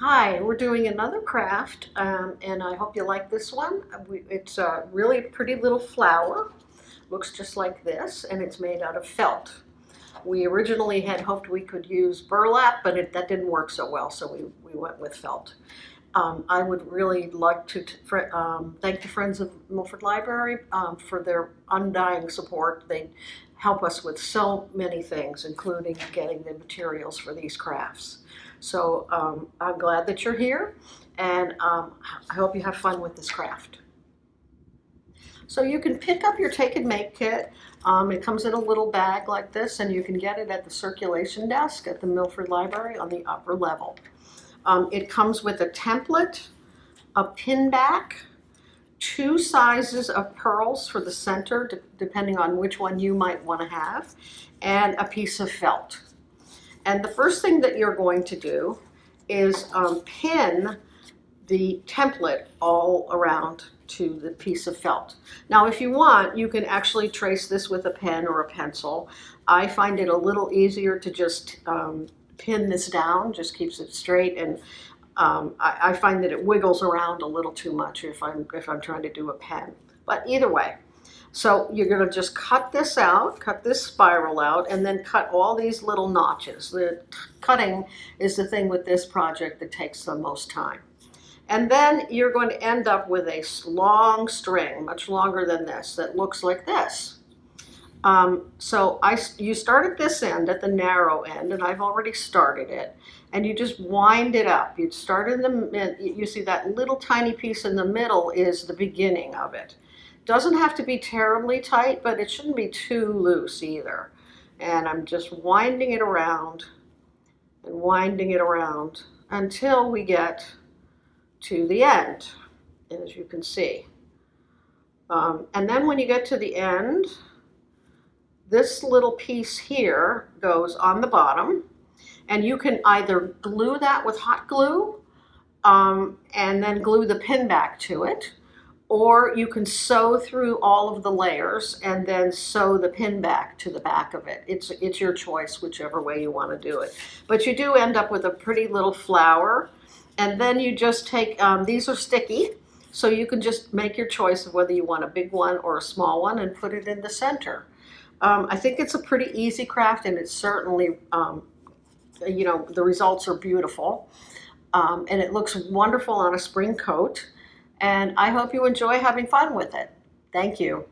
Hi, we're doing another craft, and I hope you like this one. It's a really pretty little flower. Looks just like this, and it's made out of felt. We originally had hoped we could use burlap, but that didn't work so well, so we went with felt. I would really like to thank the Friends of Milford Library for their undying support. They help us with so many things, including getting the materials for these crafts. So I'm glad that you're here, and I hope you have fun with this craft. So you can pick up your Take and Make kit. It comes in a little bag like this, and you can get it at the circulation desk at the Milford Library on the upper level. It comes with a template, a pin back, two sizes of pearls for the center, depending on which one you might want to have, and a piece of felt. And the first thing that you're going to do is pin the template all around to the piece of felt. Now, if you want, you can actually trace this with a pen or a pencil. I find it a little easier to just pin this down, just keeps it straight, and I find that it wiggles around a little too much if I'm trying to do a pen. But either way, so you're going to just cut this out, cut this spiral out, and then cut all these little notches. The cutting is the thing with this project that takes the most time. And then you're going to end up with a long string, much longer than this, that looks like this. You start at this end, at the narrow end, and I've already started it, and you just wind it up. You start in the, you see that little tiny piece in the middle is the beginning of it. Doesn't have to be terribly tight, but it shouldn't be too loose either. And I'm just winding it around and winding it around until we get to the end, as you can see. And then when you get to the end, this little piece here goes on the bottom, and you can either glue that with hot glue and then glue the pin back to it, or you can sew through all of the layers and then sew the pin back to the back of it. It's your choice, whichever way you want to do it. But you do end up with a pretty little flower, and then you just take, these are sticky, so you can just make your choice of whether you want a big one or a small one and put it in the center. I think it's a pretty easy craft, and it's certainly, the results are beautiful. And it looks wonderful on a spring coat. And I hope you enjoy having fun with it. Thank you.